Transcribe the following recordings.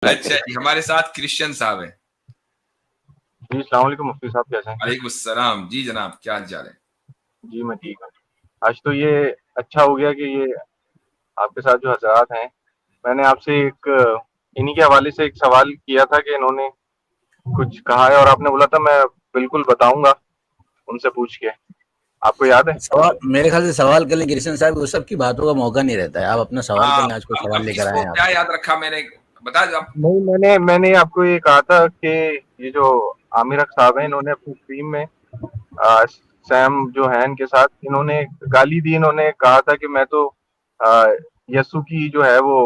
अच्छा जी, हमारे साथ क्रिश्चियन साहब हैं। जी, अस्सलाम वालेकुम मुफ्ती साहब, कैसे हैं? वालेकुम सलाम जी जनाब, क्या हाल चाल है? जी, मैं ठीक हूँ। आज तो ये अच्छा हो गया कि ये आपके साथ जो हज़रात हैं, मैंने आपसे इन्हीं के हवाले से एक सवाल किया था कि इन्होंने कुछ कहा है और आपने बोला था मैं बिल्कुल बताऊँगा उनसे पूछ के। आपको याद है? सवाल मेरे ख्याल से सवाल कर लें कृष्ण साहब, वो सब की बातों का मौका नहीं रहता है। आप अपना सवाल कर हाँ, लें, आज कोई सवाल अब लेकर आए किसको हैं आप। क्या याद रखा मैंने, बता दो आप। नहीं, मैंने आपको ये कहा था कि ये जो आमिर अख़ साहब हैं, इन्होंने अपनी टीम में सैम जो है इनके साथ, इन्होंने गाली दी। इन्होंने कहा था कि मैं तो यस्सु की जो है वो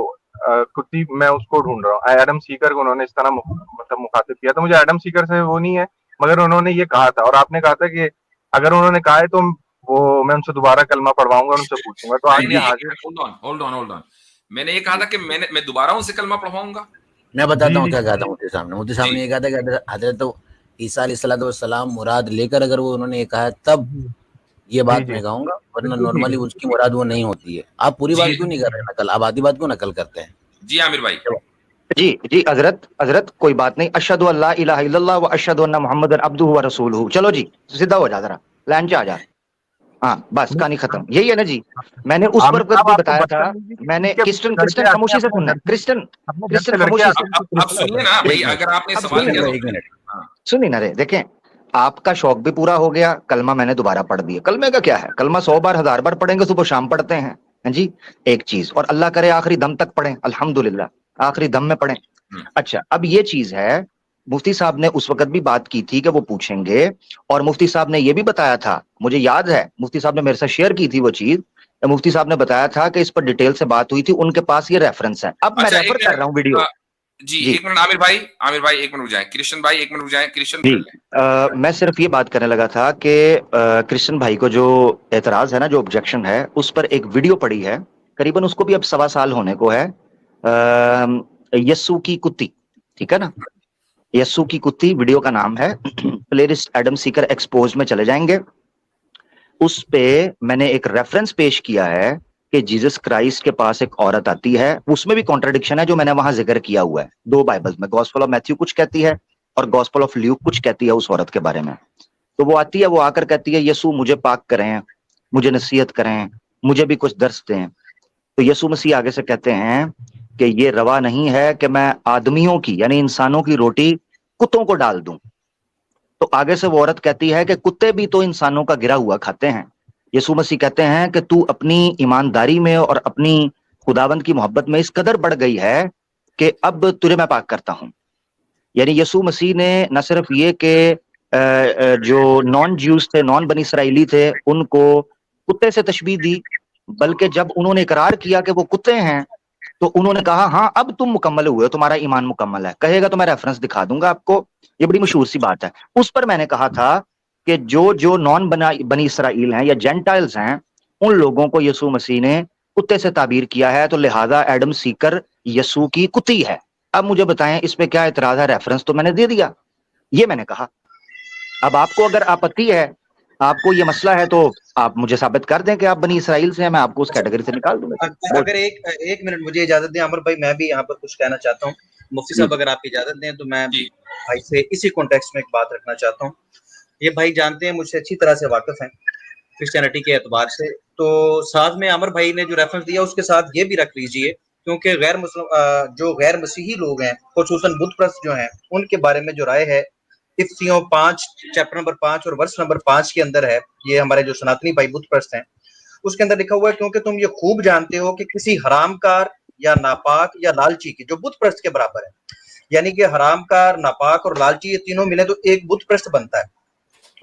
कुत्ती, मैं उसको ढूंढ रहा हूँ। एडम सीकर को उन्होंने इस तरह मतलब मुखातिब किया था। मुझे एडम सीकर से वो नहीं है, मगर उन्होंने ये कहा था और आपने कहा था कि अगर उन्होंने कहा है तो वो मैं उनसे दोबारा कलमा पढ़वाऊंगा और उनसे पूछूंगा। तो नहीं आज ये नहीं, हाजिर। Hold on. मैंने ये कहा था कि मैं दोबारा उनसे कलमा पढ़वाऊंगा। मैं जी बताता हूँ जी क्या कहा था मुफ्ती साहब जी ने ये कहा था कि हजरत ईसा अलैहिस्सलाम मुराद लेकर अगर वो उन्होंने ये कहा है, तब ये जी बात जी, मैं कहूंगा, वरना बिल्कुल ठीक नॉर्मली है। उसकी मुराद वो नहीं होती है। आप पूरी जी बात क्यों नहीं कर रहे हैं नकल, आप आधी बात क्यों नकल करते हैं? जी आमिर भाई। जी जी, हजरत हजरत कोई बात नहीं। अशहदु अल्ला इलाहा इल्लल्लाह व अशहदु अन्ना मुहम्मदन अब्दुहु व रसूलुहु। चलो जी, सीधा हो जा जरा, लाइन पे आ जा। हाँ बस, कहानी खत्म, यही है ना जी। मैंने उस आमिर वक्त साहब, भी आपको बताया था। बदतमीजी मैंने के क्रिस्टन लड़के क्रिस्टन आते हैं खामोशी से सुनना है, क्रिस्टन अपने घर क्रिस्टन से लड़के खामोशी आते से। हैं अब सुनिए ना भाई, एक मिनट, अगर आपने अब सवाल सुनिए किया ना, तो एक मिनट हाँ। सुनिए ना रे। देखें, आपका शौक भी पूरा हो गया, कलमा मैंने दोबारा पढ़ दिया। कलमे का क्या है, कलमा 100 बार 1000 बार पढ़ेंगे, सुबह शाम पढ़ते हैं। हाँ जी, एक चीज, और अल्लाह करे आखिरी दम तक पढ़ें, अल्हम्दुलिल्लाह आखिरी दम में पढ़ें। हम्म, अच्छा, अब ये चीज है, मुफ्ती साहब ने उस वक्त भी बात की थी कि वो पूछेंगे, और मुफ्ती साहब ने ये भी बताया था, मुझे याद है, मुफ्ती साहब ने मेरे साथ शेयर की थी वो चीज। मुफ्ती साहब ने बताया था कि इस पर डिटेल से बात हुई थी, उनके पास ये रेफरेंस है। अब मैं अच्छा रेफर एक कर रहा हूँ मिनट, वीडियो। जी जी एक मिनट आमिर भाई एक मिनट रुक जाए, कृष्ण भाई एक मिनट रुक जाए, कृष्ण जी, कर ले। मैं सिर्फ ये बात करने लगा था कि कृष्ण भाई को जो एतराज है ना, जो ऑब्जेक्शन है, उस पर एक वीडियो पड़ी है, करीबन उसको भी अब 1.25 साल होने को है। यस्सु की कुत्ती, ठीक है ना, यस्सु की कुत्ती वीडियो का नाम है। प्लेलिस्ट एडम सीकर एक्सपोज में चले जाएंगे, उस पे मैंने एक रेफरेंस पेश किया है कि जीसस क्राइस्ट के पास एक औरत आती है। उसमें भी कॉन्ट्रडिक्शन है जो मैंने वहां जिक्र किया हुआ है, दो बाइबल्स में, गॉस्पेल ऑफ मैथ्यू कुछ कहती है और गॉस्पेल ऑफ ल्यूक कुछ कहती है उस औरत के बारे में। तो वो आती है, वो आकर कहती है, यीशु मुझे पाक करें, मुझे नसीहत करें, मुझे भी कुछ दर्श दें। तो यीशु मसीह आगे से कहते हैं कि ये रवा नहीं है कि मैं आदमियों की, यानी इंसानों की रोटी कुत्तों को डाल दूं। तो आगे से वो औरत कहती है कि कुत्ते भी तो इंसानों का गिरा हुआ खाते हैं। यीशु मसीह कहते हैं कि तू अपनी ईमानदारी में और अपनी खुदाबंद की मोहब्बत में इस कदर बढ़ गई है कि अब तुझे मैं पाक करता हूं। यानी यीशु मसीह ने न सिर्फ ये कि जो नॉन ज्यूज थे, नॉन बनी इसराइली थे, उनको कुत्ते से तशबीह दी, बल्कि जब उन्होंने इकरार किया कि वो कुत्ते हैं, तो उन्होंने कहा हाँ अब तुम मुकम्मल हुए हो, तुम्हारा ईमान मुकम्मल है। कहेगा तो मैं रेफरेंस दिखा दूंगा आपको, ये बड़ी मशहूर सी बात है। उस पर मैंने कहा था कि जो जो नॉन बनी इसराइल हैं या जेंटाइल्स हैं, उन लोगों को यीशु मसीह ने कुत्ते से ताबीर किया है, तो लिहाजा एडम सीकर यीशु की कुत्ती है। अब मुझे बताएं इस पे क्या एतराज है, रेफरेंस तो मैंने दे दिया, ये मैंने कहा। अब आपको अगर आपत्ति है, आपको ये मसला है, तो आप मुझे साबित कर दें कि आप बनी इसराइल से हैं, मैं आपको उस कैटेगरी से निकाल दूंगा। बोल। अगर एक एक मिनट मुझे इजाजत दें अमर भाई, मैं भी यहाँ पर कुछ कहना चाहता हूँ। मुफ्ती जी साहब अगर आप इजाजत दें तो मैं जी भाई से इसी कॉन्टेक्स्ट में एक बात रखना चाहता हूँ। ये भाई जानते हैं, मुझसे अच्छी तरह से वाकिफ हैं क्रिश्चियनिटी के एतबार से। तो साथ में अमर भाई ने जो रेफरेंस दिया उसके साथ ये भी रख लीजिए, क्योंकि गैर मुस्लिम जो गैर मसीही लोग हैं, खुसूसन बुत प्रस्त जो हैं, उनके बारे में जो राय है इफ्तियों 5 चैप्टर नंबर 5 और वर्ष नंबर 5 के अंदर है। ये हमारे जो सनातनी भाई बुत प्रस्त हैं, उसके अंदर लिखा हुआ है, क्योंकि तुम ये खूब जानते हो कि किसी हरामकार या नापाक या लालची की, जो बुत प्रस्त के बराबर है, यानी कि हरामकार, नापाक और लालची, ये तीनों मिले तो एक बुत प्रस्त बनता है।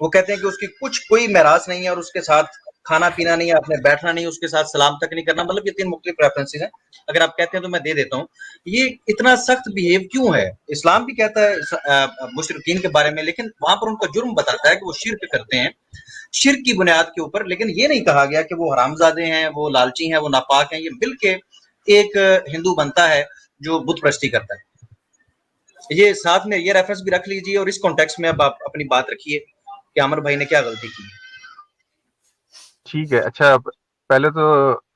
वो कहते हैं कि उसकी कुछ कोई मेरास नहीं है और उसके साथ खाना पीना नहीं है, आपने बैठना नहीं, उसके साथ सलाम तक नहीं करना। मतलब ये 3 मुख्तलिफ रेफरेंसेस हैं, अगर आप कहते हैं तो मैं दे देता हूँ। ये इतना सख्त बिहेव क्यों है? इस्लाम भी कहता है मुशरिकीन के बारे में, लेकिन वहां पर उनका जुर्म बताता है कि वो शिर्क करते हैं, शिर्क की बुनियाद के ऊपर। लेकिन ये नहीं कहा गया कि वो हरामजादे हैं, वो लालची हैं, वो नापाक हैं। ये मिलके एक हिंदू बनता है जो बुत परस्ती करता है। ये साथ में ये रेफरेंस भी रख लीजिए, और इस कॉन्टेक्स्ट में अब आप अपनी बात रखिए कि आमिर भाई ने क्या गलती की। ठीक है। अच्छा, पहले तो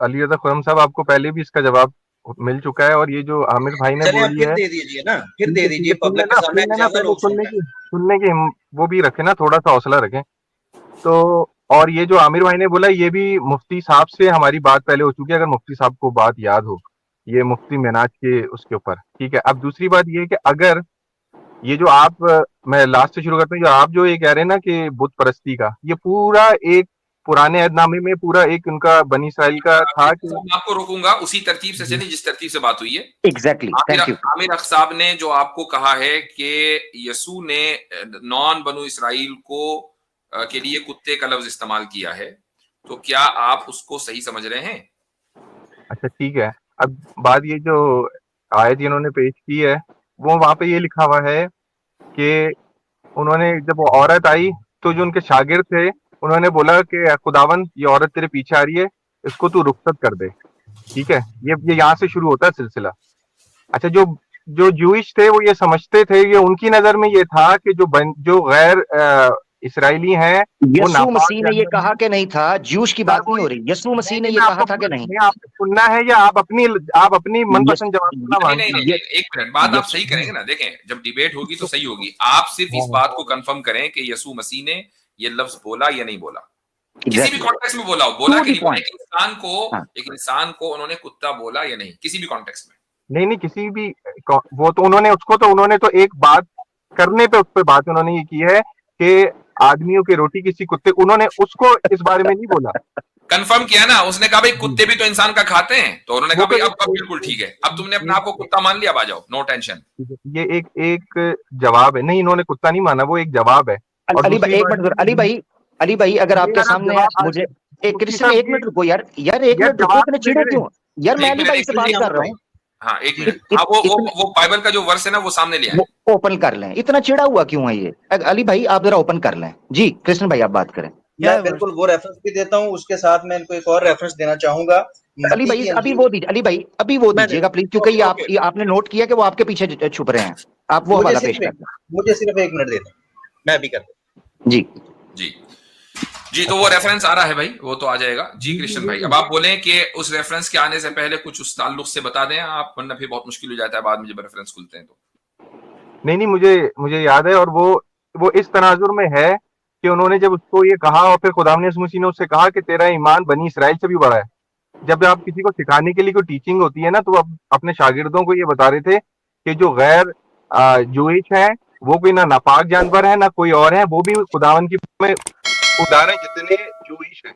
अली रज़ा खुर्रम साहब, आपको पहले भी इसका जवाब मिल चुका है। और ये जो आमिर भाई ने चलिए आप बोली फिर है, दे दीजिए ना, फिर दे दीजिए सुनने पब्लिक के ना, सामने, सुनने ना, चैनल पहले लोग सुन रहे हैं। सुनने की वो भी रखे ना, थोड़ा सा हौसला रखें। तो और ये जो आमिर भाई ने बोला, ये भी मुफ्ती साहब से हमारी बात पहले हो चुकी है, अगर मुफ्ती साहब को बात याद हो, ये मुफ्ती मिनाज के उसके ऊपर, ठीक है। अब दूसरी बात ये है कि अगर ये जो आप मैं लास्ट से शुरू करता हूँ, जो आप जो ये कह रहे हैं ना कि बुत परस्ती का, ये पूरा एक पुराने अहदनामे में पूरा एक उनका बनी इसराइल का था कि मैं आपको रोकूंगा उसी तरतीब से चलिए जिस तरतीब से बात हुई है। Exactly, thank you. आमिर अख साहब ने जो आपको कहा है कि यसू ने नॉन बनु इसराइल को के लिए कुत्ते का लफ्ज इस्तेमाल किया है, तो क्या आप उसको सही समझ रहे हैं? अच्छा ठीक है। अब बात ये जो आयत इन्होंने पेश की है, वो वहां पे ये लिखा हुआ है कि उन्होंने जब वो औरत आई तो जो उनके शागिर्द थे उन्होंने बोला कि खुदावन ये औरत तेरे पीछे आ रही है, इसको तू रुखसत कर दे, ठीक है। ये यहाँ से शुरू होता है सिलसिला। अच्छा, जो जो जूइश थे वो ये समझते थे, ये उनकी नजर में ये था कि जो गैर इसराइली हैं वो यसू नापाक मसीह ने ये जानवर कहा हैं। कि नहीं था, ज्यूश की बात नहीं हो रही, यसू मसीह ने ये मैं कहा था कि आपको नहीं? आपको सुनना है या आप अपनी यस मनपसंद जवाब सुनना नहीं मांगते नहीं हैं? नहीं, एक मिनट, बात आप यस सही करेंगे ना। देखें, जब डिबेट होगी तो सही होगी। आप सिर्फ इस बात को कंफर्म करें कि यसू मसीह ने ये लफ्ज बोला या नहीं बोला, किसी भी एग्जैक्टली, कॉन्टेक्स्ट में बोला हो, बोला टू कि द नहीं बोला, पॉइंट। हाँ, एक इंसान को उन्होंने कुत्ता बोला या नहीं, किसी भी कॉन्टेक्स्ट में। नहीं नहीं, किसी भी वो तो उन्होंने तो एक बात करने पे उस पर बात उन्होंने ये की है कि आदमियों की रोटी किसी कुत्ते, उन्होंने उसको इस बारे में नहीं बोला। कंफर्म किया ना, उसने कहा भाई कुत्ते भी तो इंसान का खाते हैं, तो उन्होंने कहा वो भाई तो अब बिल्कुल ठीक है, अब तुमने अपने आप को कुत्ता मान लिया, अब आ जाओ, नो टेंशन। ये एक जवाब है। नहीं, इन्होंने कुत्ता नहीं माना, वो एक जवाब है। और अली भाई दूसरी एक बात मिनट, अली भाई अगर ये आपके यार आप सामने जवाब मुझे एक मुफ्ती क्रिश्चियन, साहब एक मिनट रुको यार, एक यार मिनट रुको, जवाब इतने तो चिड़े दे क्यों? यार मैं एक अली मिनट, भाई से बात कर रहा हूँ। हाँ एक मिनट, हाँ वो बाइबल का जो वर्स है ना वो सामने ले आए। वो ओपन कर लें, इतना चिड़ा हुआ क्यों है ये? अली भाई आप जरा ओपन कर लें। जी कृष्ण भाई आप बात करें। मैं बिल्कुल वो रेफरेंस भी देता हूँ, उसके साथ मैं इनको एक और रेफरेंस देना चाहूंगा। अली मत्ती भाई की अभी अंजील, वो दीजिए, अली भाई अभी वो मैं दीजिएगा प्लीज, क्योंकि ये आपने नोट किया कि वो आपके पीछे छुप रहे हैं। आप वो हवाला पेश कर दें। मुझे सिर्फ 1 मिनट देना, मैं भी कर दूं। जी जी जी, तो वो रेफरेंस आ रहा है भाई, वो तो आ जाएगा। जी कृष्ण भाई, अब आप बोलें कि उस रेफरेंस के आने से पहले कुछ उस ताल्लुक से बता दें आप, वरना फिर बहुत मुश्किल हो जाता है बाद में जब रेफरेंस खुलते हैं तो। नहीं, मुझे याद है। और वो इस तनाजुर में है कि उन्होंने जब उसको ये कहा और फिर खुदा ने मसीह ने उससे कहा कि तेरा ईमान बनी इसराइल से भी बड़ा है। जब आप किसी को सिखाने के लिए कोई टीचिंग होती है ना, तो आप अपने शागिर्दों को ये बता रहे थे कि जो गैर जूइश है वो कोई ना नापाक जानवर है ना कोई और है, वो भी खुदावन की में उदाहरण जितने जूइश है।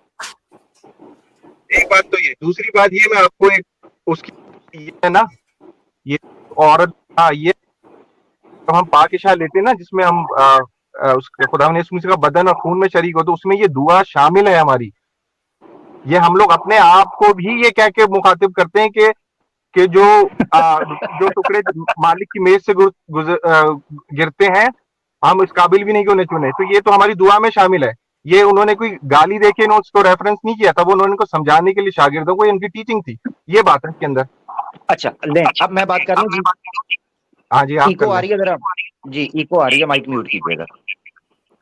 एक बात तो ये, दूसरी बात ये, मैं आपको एक उसकी ये है ना, ये औरत, ये जब हम पाक इशा लेते हैं ना, जिसमें हम उसके खुदा ने का बदन और खून में शरीक हो, तो उसमें ये दुआ शामिल है हमारी। ये हम लोग अपने आप को भी ये कह के मुखातिब करते हैं कि जो टुकड़े मालिक की मेज से गिरते हैं, हम इस काबिल भी नहीं कि उन्हें चुने, तो ये तो हमारी दुआ में शामिल है। ये उन्होंने कोई गाली देके उसको रेफरेंस नहीं किया था, वो उन्होंने को समझाने के लिए शागिर्दों को, इनकी टीचिंग थी, ये बात है इसके अंदर। अच्छा ले, अब मैं बात कर लूं जी। हाँ जी, आप इको आ रही है जरा जी, इको आ रही है, माइक म्यूट कीजिएगा।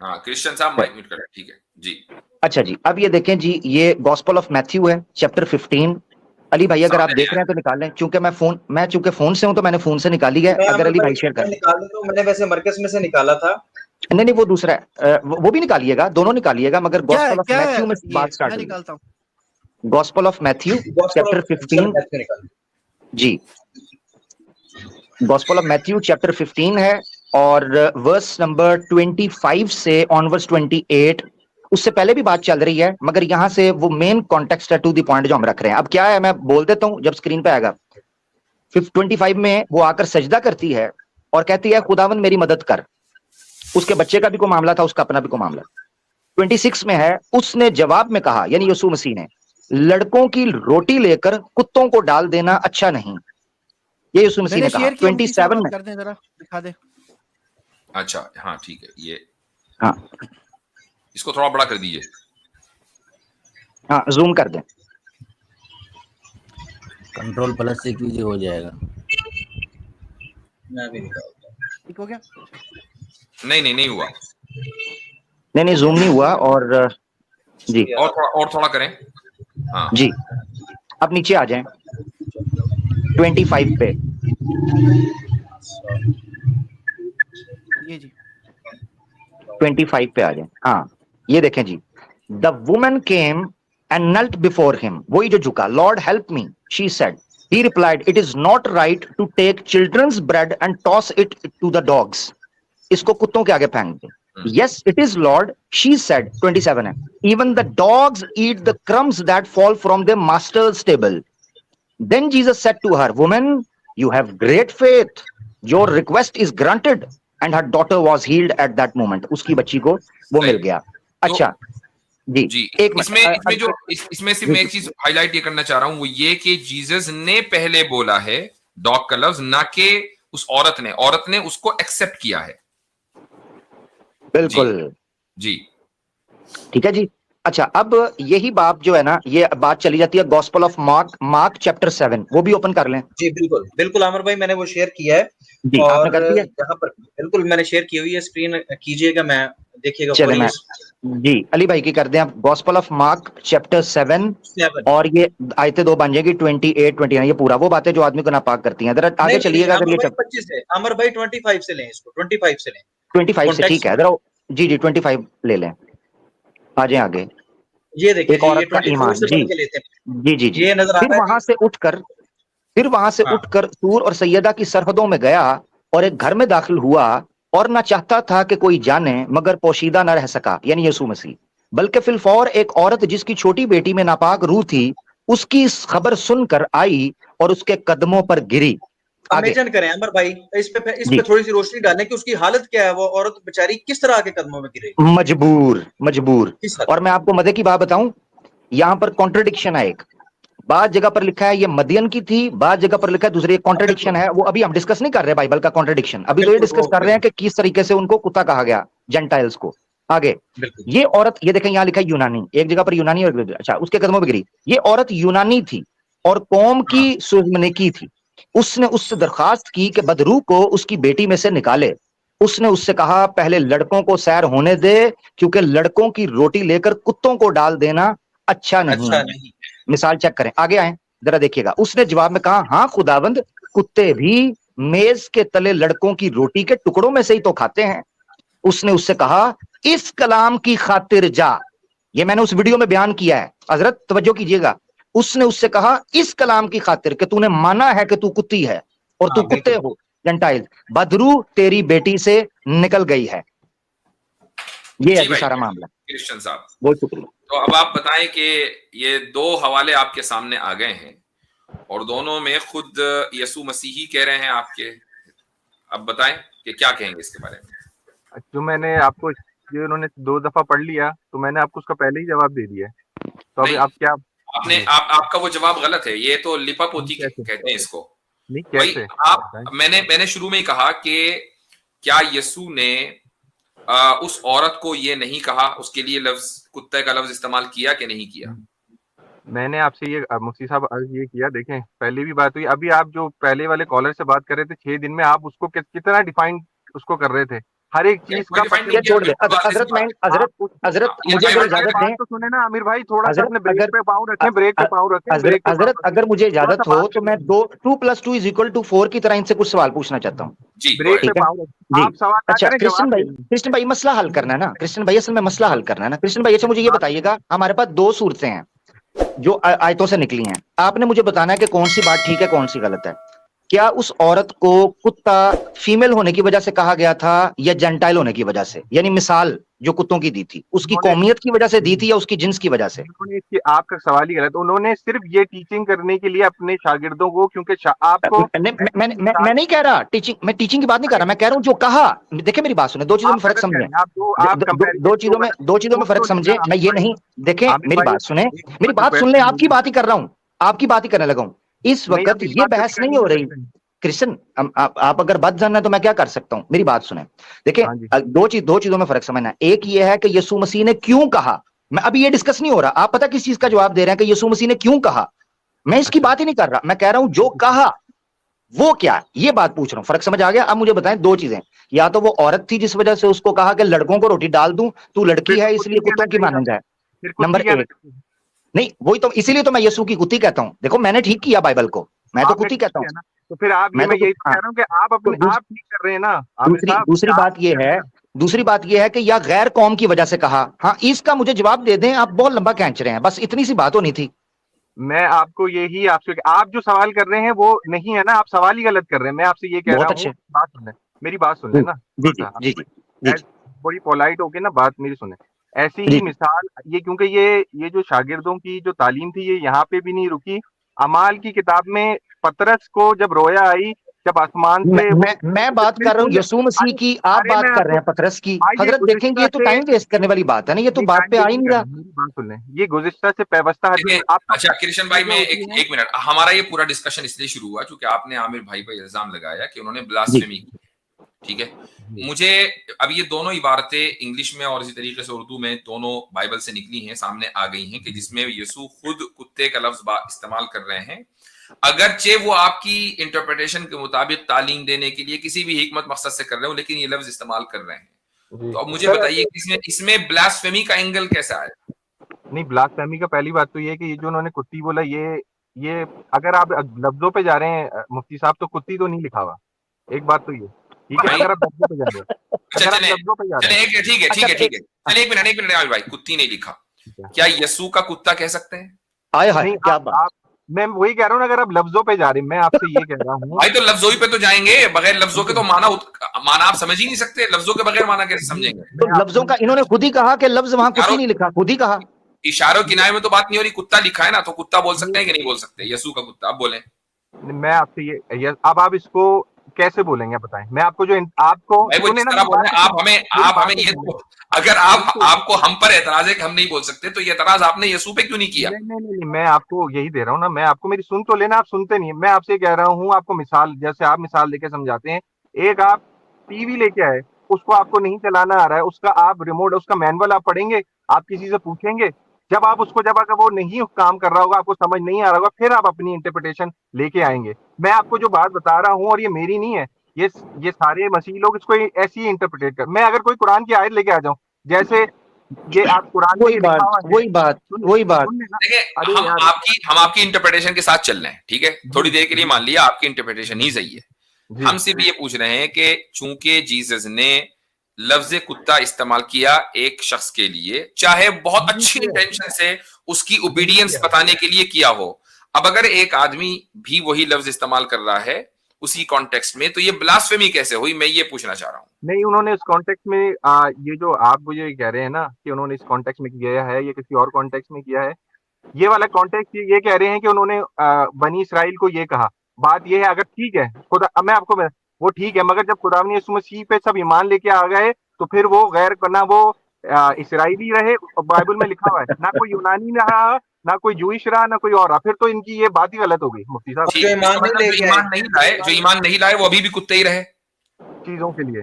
हाँ क्रिश्चियन साहब माइक म्यूट करें, ठीक है जी। अच्छा जी, अब ये देखें जी, ये गॉस्पेल ऑफ मैथ्यू है चैप्टर 15। अली भाई अगर आप देख रहे हैं तो निकाल लें, चूंकि मैं चूंकि फोन से हूं तो मैंने फोन से निकाली है। अगर अली भाई शेयर करें, निकाल दो, मैंने वैसे मरकज में से निकाला था। नहीं वो दूसरा है, वो भी निकालिएगा, दोनों निकालिएगा, मगर गॉस्पेल ऑफ मैथ्यू में बात स्टार्ट हुई। निकालता हूं, गॉस्पेल ऑफ मैथ्यू चैप्टर 15 जी, गॉस्पेल ऑफ मैथ्यू चैप्टर 15 है और वर्स नंबर 25 से ऑनवर्स 28। उससे पहले भी बात चल रही है, मगर यहां से वो मेन कॉन्टेक्स्ट है, टू द पॉइंट जो हम रख रहे हैं। अब क्या है, मैं बोल देता हूं जब स्क्रीन पे आएगा। 25 में वो आकर सजदा करती है और कहती है खुदावन मेरी मदद कर। उसके बच्चे का भी कोई मामला था, उसका अपना भी कोई मामला। 26 में है, उसने जवाब में कहा, यानी यीशु मसीह ने, लड़कों की रोटी लेकर कुत्तों को डाल देना अच्छा नहीं। ये यीशु मसीह ने कहा। 27 में कर दे जरा, दिखा दे। अच्छा हाँ ठीक है, ये हाँ इसको थोड़ा बड़ा कर दीजिए, हाँ जूम कर दें, कंट्रोल प्लस से कीजिए, हो जाएगा। मैं भी निकालता हूं। ठीक हो गया? नहीं हुआ, नहीं जूम नहीं हुआ। और जी और थोड़ा करें। हाँ जी, अब नीचे आ जाएं। 25 पे, ये जी 25 पे आ जाए। हाँ, ये देखें जी, the woman came and knelt before him, वही जो झुका, lord help me, she said, he replied, it is not right to take children's bread and toss it to the dogs, इसको कुत्तों के आगे फेंक दे। Yes it is lord, she said, 27 है, even the dogs eat the crumbs that fall from the master's table. Then Jesus said to her, woman you have great faith, your request is granted, and her daughter was healed at that moment, उसकी बच्ची को वो मिल गया। अच्छा जी, जी, एक इसमें सिर्फ मैं एक चीज हाईलाइट ये करना चाह रहा हूं, वो ये कि जीसस ने पहले बोला है डॉग का लफ्ज, ना कि उस औरत ने उसको एक्सेप्ट किया है। बिल्कुल जी, ठीक है जी। अच्छा, अब यही बात जो है ना, ये बात चली जाती है गॉस्पेल ऑफ मार्क चैप्टर 7, वो भी ओपन कर लें। जी बिल्कुल बिल्कुल आमिर भाई, मैंने वो शेयर किया है जी, और आपने कर दिया? यहाँ पर बिल्कुल मैंने शेयर की हुई है, स्क्रीन कीजिएगा, मैं देखिएगा चले पूरी। मैं जी अली भाई की कर दें आप, गॉस्पेल ऑफ मार्क चैप्टर 7 और ये आयतें दो बन जाएगी 28 29, ये पूरा वो बातें जो आदमी को नापाक करती हैं। जरा आगे चलिएगा। अगर ये 25 से अमर भाई 25 से लें इसको, 25 से लें, 25 से, ठीक है, जरा जी जी 25 ले लें, आ जाए आगे। ये देखिए एक औरत का ईमान, से जी पढ़ के लेते हैं। जी जी जी। ये नजर आ फिर रहा है वहां से उठकर सूर और सैयदा की सरहदों में गया और एक घर में दाखिल हुआ और ना चाहता था कि कोई जाने, मगर पोशीदा न रह सका, यानी यीशु मसीह, बल्कि फिलफौर एक औरत जिसकी छोटी बेटी में नापाक रूह थी, उसकी इस खबर सुनकर आई और उसके कदमों पर गिरी। इमेजिन करें अमर भाई, इस पे थोड़ी सी रोशनी डालें कि उसकी हालत क्या है, वो औरत बेचारी किस तरह के कदमों में गिरेगी। मजबूर। और मैं आपको मजे की बात बताऊं, यहां पर कॉन्ट्रडिक्शन है एक, बाद जगह पर लिखा है ये मदियन की थी, बाद जगह पर लिखा है दूसरी, एक कॉन्ट्रडिक्शन है, वो अभी हम डिस्कस नहीं कर रहे बाइबल का कॉन्ट्रडिक्शन, अभी तो ये डिस्कस कर रहे हैं कि किस तरीके से उनको कुत्ता कहा गया जेंटाइल्स को। आगे ये औरत, ये देखें यहां लिखा है यूनानी, एक जगह पर यूनानी और अच्छा उसके कदमों पर गिरी। ये औरत यूनानी थी और कौम की सुजमनिकी थी। उसने उससे दरखास्त की कि बदरू को उसकी बेटी में से निकाले। उसने उससे कहा, पहले लड़कों को सैर होने दे, क्योंकि लड़कों की रोटी लेकर कुत्तों को डाल देना अच्छा नहीं। मिसाल चेक करें, आगे आए जरा देखिएगा। उसने जवाब में कहा, हाँ खुदाबंद, कुत्ते भी मेज के तले लड़कों की रोटी के टुकड़ों में से ही तो खाते हैं। उसने उससे कहा, इस कलाम की खातिर जा, ये मैंने उस वीडियो में बयान किया है, हजरत तवज्जो कीजिएगा। उसने उससे कहा, इस कलाम की खातिर कि तूने माना है कि तू कुत्ती है और तू कुत्ते हो जेंटाइल, बदरू तेरी बेटी से निकल गई है। ये है सारा मामला। क्रिश्चियन साहब, बहुत शुक्रिया। तो अब आप बताएं कि ये दो हवाले आपके सामने आ गए हैं और दोनों में खुद यीशु मसीह ही कह रहे हैं आपके, अब बताएं कि क्या कहेंगे इसके बारे में। जो मैंने आपको, ये उन्होंने 2 दफा पढ़ लिया तो मैंने आपको उसका पहले ही जवाब दे दिया, तो अभी आप क्या आपका वो जवाब गलत है, ये तो लिपापोती कहते हैं इसको। नहीं कैसे? मैंने शुरू में ही कहा कि क्या यीशु ने उस औरत को ये नहीं कहा, उसके लिए लफ्ज कुत्ते का लफ्ज इस्तेमाल किया कि नहीं किया? मैंने आपसे ये मुफ्ती साहब अर्ज ये किया, देखें पहले भी बात हुई, अभी आप जो पहले वाले कॉलर से बात कर रहे थे 6 दिन में, आप उसको कितना डिफाइन उसको कर रहे थे, हर एक चीज का छोड़ दे। हजरत मुझे इजाजत दें तो सुने ना आमिर भाई, थोड़ा सा अपने ब्रेक पे पाँव रखें, ब्रेक पे पाँव रखें। हजरत अगर मुझे इजाजत हो तो मैं 2 + 2 = 4 की तरह इनसे कुछ सवाल पूछना चाहता हूँ। ब्रेक पे पाँव रखें, आप सवाल ना अच्छा करें, कृष्ण भाई मसला हल करना है ना, कृष्ण भाई असल में मसला हल करना है ना। कृष्ण भाई अच्छा मुझे ये बताइएगा, हमारे पास 2 सूरतें हैं जो आयतों से निकली हैं, आपने मुझे बताना है कि कौन सी बात ठीक है कौन सी गलत है। क्या उस औरत को कुत्ता फीमेल होने की वजह से कहा गया था या जेंटाइल होने की वजह से, यानी मिसाल जो कुत्तों की दी थी उसकी कौमियत की वजह से दी थी या उसकी जिन्स की वजह से? आपका सवाल ही गलत, उन्होंने सिर्फ ये टीचिंग करने के लिए अपने शागिर्दों को, क्योंकि आपको मैं नहीं कह रहा टीचिंग, मैं टीचिंग की बात नहीं कर रहा, मैं कह रहा हूँ जो कहा। देखिए मेरी बात सुने, 2 चीजों में फर्क समझे, 2 चीजों में फर्क समझे। मैं ये नहीं, देखें मेरी बात सुने, मेरी बात सुन ले, आपकी बात ही कर रहा हूँ, आपकी बात ही करने लगा हूँ इस वक्त। ये बहस नहीं हो रही कृष्ण, आप अगर बात जानना है तो मैं क्या कर सकता हूं, मेरी बात सुने। देखिए 2 चीजों में फर्क समझना। एक ये है कि यीशु मसीह ने क्यों कहा, मैं अभी ये डिस्कस नहीं हो रहा, आप पता किस चीज का जवाब दे रहे हैं कि यीशु मसीह ने क्यों कहा, मैं इसकी बात ही नहीं कर रहा, मैं कह रहा हूं जो कहा वो क्या, ये बात पूछ रहा हूं। फर्क समझ आ गया? अब मुझे बताएं 2 चीजें, या तो वो औरत थी जिस वजह से उसको कहा कि लड़कों को रोटी डाल दूं, तू लड़की है इसलिए कुत्तों की माना जाए, नंबर 1। नहीं वही तो, इसीलिए तो मैं यीशु की कुत्ती कहता हूं। देखो मैंने ठीक किया बाइबल को, मैं तो आपने कुत्ती कहता हूँ। किया ना, तो फिर आप मैं मैं तो यही तो हाँ, कह रहा हूँ कि आप अपने तो आप ठीक कर रहे हैं ना आमिर दूसरी साहब, दूसरी आप बात ये ठीक कर है, रहे हैं। दूसरी बात ये है कि या गैर कौम की वजह से कहा, हाँ इसका मुझे जवाब दे दें, आप बहुत लंबा खींच रहे हैं, बस इतनी सी बात होनी थी। मैं आपको यही आपसे, आप जो सवाल कर रहे हैं वो नहीं है ना, आप सवाल ही गलत कर रहे हैं। मैं आपसे ये कह रहा बहुत हूँ, अच्छे। बात सुन ले, मेरी बात सुन जी लेना जी थोड़ा जी सा, जी जी जी जी बड़ी पोलाइट होके ना बात मेरी सुने। ऐसी जी ही मिसाल ये, क्योंकि ये जो शागिर्दों की जो तालीम थी ये यहाँ पे भी नहीं रुकी। अमाल की किताब में पतरस को जब रोया आई, जब आसमान से वो, मैं बात मेरी कर रहा हूँ सुन ले, यीशु मसीह अरे की, आप अरे बात मैं कर रहे आपको, हैं पतरस की। भाई ये हजरत देखेंगे, गुज़िश्ता ये तो से, टाइम वेस्ट करने वाली बात है ना, ये तो नहीं बात टाइम पे आ वेस्ट ही नहीं नहीं कर रहा। रहा, मेरी बात सुन लें। ये गुज़िश्ता से पेवस्ता हदीस देखिए, आप तो अच्छा कृष्ण भाई, चीज़ें मैं होती एक हैं। एक मिनट, हमारा ये पूरा डिस्कशन इसलिए शुरू हुआ क्योंकि आपने आमिर भाई पर इल्जाम लगाया कि उन्होंने जी ब्लास्फेमी की, ठीक है। जी, मुझे अब ये दोनों इबारतें इंग्लिश में और इसी तरीके से उर्दू में दोनों बाइबल से निकली हैं, सामने आ गई हैं, कि जिसमें यीशु खुद कुत्ते का लफ्ज इस्तेमाल कर रहे हैं, अगरचे वो आपकी इंटरप्रिटेशन के मुताबिक तालीम देने के लिए किसी भी हिकमत मकसद से कर रहे हो, लेकिन ये लफ्ज इस्तेमाल कर रहे हैं। जी। तो अब मुझे सर बताइए कि इसमें इसमें ब्लास्फेमी का एंगल कैसा है? नहीं, ब्लास्फेमी का पहली बात तो ये है कि ये जो उन्होंने कुत्ती बोला, ये अगर आप लफ्जों पे जा रहे हैं मुफ्ती साहब, तो कुत्ती तो नहीं लिखा हुआ। एक बात तो ये, ठीक है, भाई, अगर आप लफ्जों पे जा रहे हैं, अच्छा अगर आप चले लफ्जों पे जा रहे चले, हैं। एक ठीक है, ठीक अच्छा है, ठीक है, चले एक मिनट आमिर भाई, कुत्ती नहीं लिखा, ठीक है। क्या यीशु का कुत्ता कह सकते हैं? आए हाय नहीं, क्या आप बात। आप मैं वही कह रहा हूँ ना, अगर आप लफ्जों पे जा रहे हैं, मैं आपसे ये कह रहा हूँ। भाई तो लफ्जों ही पे तो जाएंगे, बगैर लफ्जों के तो नहीं, माना आप समझ ही नहीं सकते, लफ्जों के बगैर माना कैसे नहीं, समझेंगे? तो मैं लफ्जों आपको का इन्होंने खुद ही कहा कि लफ्ज वहां कुत्ती इशारों नहीं लिखा, खुद ही कहा। इशारों किनारे में तो बात नहीं हो रही, कुत्ता लिखा है ना, तो कुत्ता बोल सकते ये हैं कि नहीं बोल सकते? यीशु का कुत्ता, अब बोले। मैं आपसे ये अब आप इसको कैसे बोलेंगे बताएं। मैं आपको जो आपको भाई वो सुने जिस ना, तरह मेरी बोले, बात तो सुने, मेरी आप बात हमें तो ये सुने। तो, अगर बिल्कुल, आपको हम पर एतराज है कि हम नहीं बोल सकते, तो ये एतराज आपने यीशु पे क्यों नहीं किया? नहीं, नहीं, नहीं, नहीं, मैं आपको यही दे रहा हूँ ना, मैं आपको, मेरी सुन तो लेना, आप सुनते नहीं है। मैं आपसे कह रहा हूँ, आपको मिसाल, जैसे आप मिसाल देके समझाते हैं। एक आप टीवी लेके आए, उसको आपको नहीं चलाना आ रहा है, उसका आप रिमोट, उसका मैनुअल आप पढ़ेंगे, आप किसी से पूछेंगे। जब अगर वो नहीं काम कर रहा होगा, आपको समझ नहीं आ रहा होगा, फिर आप अपनी इंटरप्रिटेशन लेके आएंगे। मैं आपको जो बात बता रहा हूँ, और ये मेरी नहीं है, ये सारे मसीही लोग इसको ऐसी ही इंटरप्रिटेट कर। मैं अगर कोई कुरान की आयत लेके आ जाऊं, जैसे ये आप कुरान में वही ये लिखा बात हुआ है, वही बात वही बात। सुन लेना। देखिए, अरे यार, हम आपकी इंटरप्रिटेशन के साथ चल रहे हैं, ठीक है, जी, थोड़ी देर के लिए जी, मान लिया आपकी इंटरप्रिटेशन ही सही है। जी, हम सिर्फ ये पूछ रहे हैं कि चूंकि जीसस ने लफ्ज कुत्ता इस्तेमाल किया एक शख्स के लिए, चाहे बहुत अच्छी बिल्कुल है, इंटेंशन से उसकी बिल्कुल ओबीडियंस है। बताने के लिए किया हो, अब अगर एक आदमी भी वही लफ्ज इस्तेमाल कर रहा है उसी कॉन्टेक्स्ट में, तो ये ब्लास्फेमी कैसे हुई, मैं ये पूछना चाह रहा हूं। नहीं, उन्होंने इस कॉन्टेक्स्ट में ये जो आप मुझे कह रहे हैं ना कि उन्होंने इस कॉन्टेक्स्ट में किया है या किसी और कॉन्टेक्स्ट में किया है, ये वाला कॉन्टेक्स्ट ये कह रहे हैं कि उन्होंने बनी इसराइल को ये कहा। बात ये है, अगर ठीक है खुदा, अब मैं आपको वो ठीक है, मगर जब खुदा ने यीशु मसीह पे सब ईमान लेके आ गए, तो फिर वो गैर, ना वो इसराइली रहे, बाइबल में लिखा हुआ है, ना कोई यूनानी रहा, ना कोई जूइश रहा, ना कोई और रहा, फिर तो इनकी ये बात ही गलत हो गई मुफ्ती साहब, जो ठीक, ईमान इसका नहीं मतलब लेके आए, जो ईमान नहीं लाए वो अभी भी कुत्ते ही रहे। चीजों के लिए।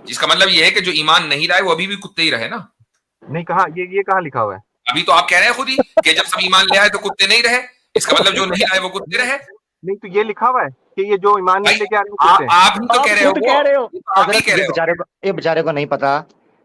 जिसका मतलब ये है कि जो ईमान नहीं लाए वो अभी भी कुत्ते ही रहे ना। नहीं, कहा ये कहाँ लिखा हुआ है? अभी तो आप कह रहे हैं खुद ही कि जब सब ईमान ले आए तो कुत्ते नहीं रहे, इसका मतलब जो नहीं आए वो कुत्ते रहे। नहीं, तो ये लिखा हुआ है कि ये जो ईमान भाई नहीं लेके आ रहे हैं, वो कुत्ते हैं। आप ही तो आप कह रहे हो, खुद कह रहे हो ये तो आप ही हजरत, कह रहे हो। ये बेचारे को नहीं पता,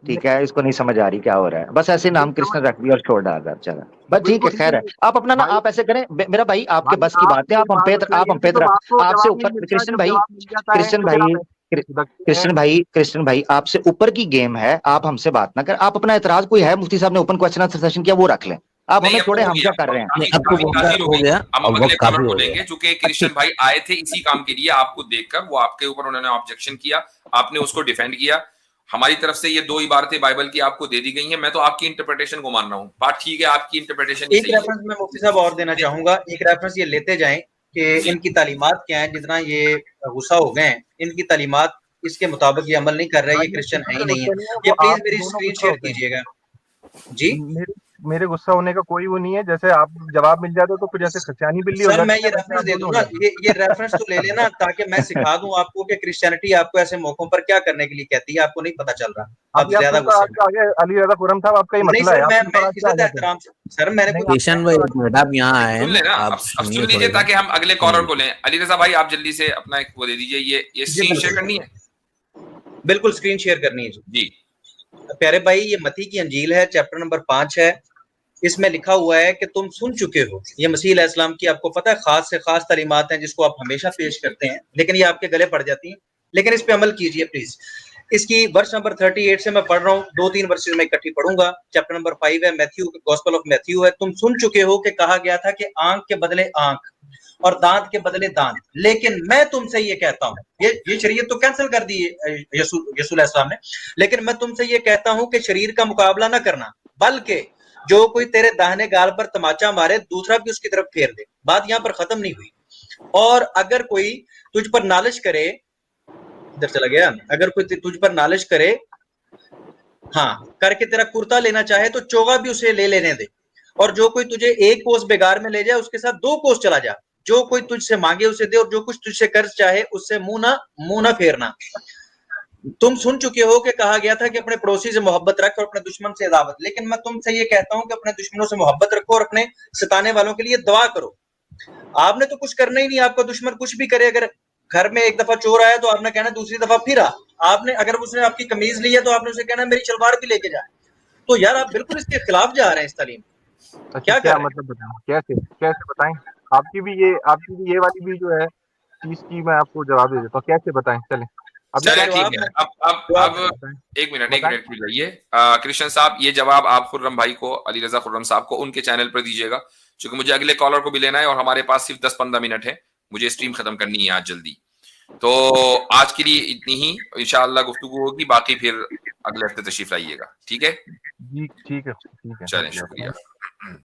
ठीक है, इसको नहीं समझ आ रही क्या हो रहा है, बस ऐसे नाम कृष्ण रख दिया और छोड़ डाल रहा है बेचारा, बस ठीक है, बिल्कुल, खैर है। आप अपना ना, भाई, आप ऐसे करें, मेरा भाई आपके भाई बस की आप बात है, ये बात आप हम बताइए पे कि जब आपको आपसे जवाब नहीं ऊपर, मिलता, जब जवाब मिल जाता है तो फिर आप ऐसे रखते हैं। कृष्ण भाई आपसे ऊपर की गेम है, आप हमसे बात ना कर, आप अपना एतराज कोई है, मुफ्ती साहब ने ओपन क्वेश्चन आंसर सेशन किया वो रख लें, आप नहीं हमें अब छोड़े, तो हो हम गया, क्या कर रहे हैं। नहीं, अब तो काफी तासीर हो हो गई। गया, हम अब अगले वक्त कॉलर काफी को हो लेंगे, गया। चूंकि कृष्ण भाई आए थे इसी काम के लिए, आपको देखकर वो आपके ऊपर उन्होंने ऑब्जेक्शन किया, आपने उसको डिफेंड किया। हमारी तरफ से ये दो इबारतें बाइबल की आपको दे दी गई हैं, मैं तो आपकी इंटरप्रिटेशन को मान रहा हूँ, बात ठीक है, आपकी इंटरप्रिटेशन ही एक सही है। रेफरेंस मैं मुफ्ती साहब और देना चाहूंगा, एक रेफरेंस ये लेते जाएं कि इनकी तालीमात क्या है, जितना ये गुस्सा हो गए हैं, इनकी तालीमात इसके मुताबिक ये अमल नहीं कर रहे, ये क्रिश्चियन है ही नहीं है। ये वो प्लीज आप मेरी दोनों स्क्रीन गुस्सा शेयर होते हैं। कीजिएगा जी। मेरे गुस्सा होने का कोई वो नहीं है, जैसे आप जवाब मिल जाता तो कुछ ऐसे सचानी बिल्ली हो सर जाती मैं है, ये वैसे रेफरेंस आप दे दोनों दूं हो ना, जाते हैं। ये रेफरेंस तो ले लेना, ताकि मैं सिखा दूं आपको कि क्रिश्चियनिटी आपको ऐसे मौकों पर क्या करने के लिए कहती है, आपको नहीं पता चल रहा, आप अभी ज्यादा आपको गुस्से में। आगे अली रजा खुरम साहब, आपका ही नहीं मसला है, सर, आप मैं इन पर आगे आ इज्जत जाते हैं। एहतराम से, सर मैंने नहीं, कोई किशन भाई एक मिनट, आप यहाँ आए सुन हैं, लेना, आप अब सुनिए सुन लीजिए थोड़ी देर, ताकि हम अगले सुन कॉलर को लीजिए। लें। अली रजा भाई आप जल्दी से अपना एक वो दे दीजिए, ये जी स्क्रीन शेयर बिल्कुल करनी है बिल्कुल स्क्रीन शेयर करनी है जी। जी। प्यारे भाई, ये मती की अंजील है, चैप्टर नंबर 5 है, इसमें लिखा हुआ है कि तुम सुन चुके हो। ये मसीह अलैहिस्सलाम की आपको पता है खास से खास तालीमात हैं जिसको आप हमेशा पेश करते हैं, लेकिन ये आपके गले पड़ जाती हैं, लेकिन इस पे अमल कीजिए प्लीज। इसकी वर्ष नंबर 38 से मैं पढ़ रहा हूँ, 2-3 वर्सेस मैं इकट्ठी पढ़ूंगा। चैप्टर नंबर 5 है, मैथ्यू, गॉस्पेल ऑफ मैथ्यू है। तुम सुन चुके हो कि कहा गया था कि आंख के बदले आंख और दांत के बदले दांत, लेकिन मैं तुमसे ये कहता हूँ, ये शरीयत तो कैंसिल कर दी यीशु अलैहिस्सलाम ने, लेकिन मैं तुमसे ये कहता हूँ कि शरीर का मुकाबला ना करना, बल्कि जो कोई तेरे दाहिने गाल पर तमाचा मारे दूसरा भी उसकी तरफ फेर दे। बात यहाँ पर खत्म नहीं हुई। और अगर कोई तुझ पर नालिश करे, इधर चला गया, अगर कोई तुझ पर नालिश करे, हाँ, करके तेरा कुर्ता लेना चाहे तो चोगा भी उसे ले लेने दे। और जो कोई तुझे एक कोस बेगार में ले जाए उसके साथ 2 कोस चला जा। जो कोई तुझसे मांगे उसे दे और जो कुछ तुझसे कर्ज चाहे उससे मुंह ना फेरना। तुम सुन चुके हो कि कहा गया था कि अपने पड़ोसी से मोहब्बत रख और अपने दुश्मन से अदावत, लेकिन मैं तुमसे ये कहता हूं कि अपने दुश्मनों से मोहब्बत रखो और अपने सताने वालों के लिए दुआ करो। आपने तो कुछ करना ही नहीं, आपका दुश्मन कुछ भी करे, अगर घर में एक दफा चोर आया तो आपने कहना दूसरी दफा फिर आ। आपने अगर उसने आपकी कमीज ली है तो आपने उसे कहना मेरी शलवार भी लेके जाए। तो यार आप बिल्कुल इसके खिलाफ जा रहे हैं इस तालीम। अच्छा, क्या मतलब बताएं, कैसे बताएं? आपकी भी ये वाली भी जो है चीज की मैं आपको जवाब दे देता हूँ, कैसे बताएं? चलें चलिए ठीक है। अब एक मिनट जाइए कृष्ण साहब, ये जवाब आप खुर्रम भाई को, अली रजा खुर्रम साहब को उनके चैनल पर दीजिएगा, क्योंकि मुझे अगले कॉलर को भी लेना है और हमारे पास सिर्फ 10-15 मिनट है, मुझे स्ट्रीम खत्म करनी है आज जल्दी। तो आज के लिए इतनी ही, इंशाअल्लाह गुफ्तगू होगी, बाकी फिर अगले हफ्ते तशरीफ लाइएगा। ठीक है जी, ठीक है। चलें, शुक्रिया।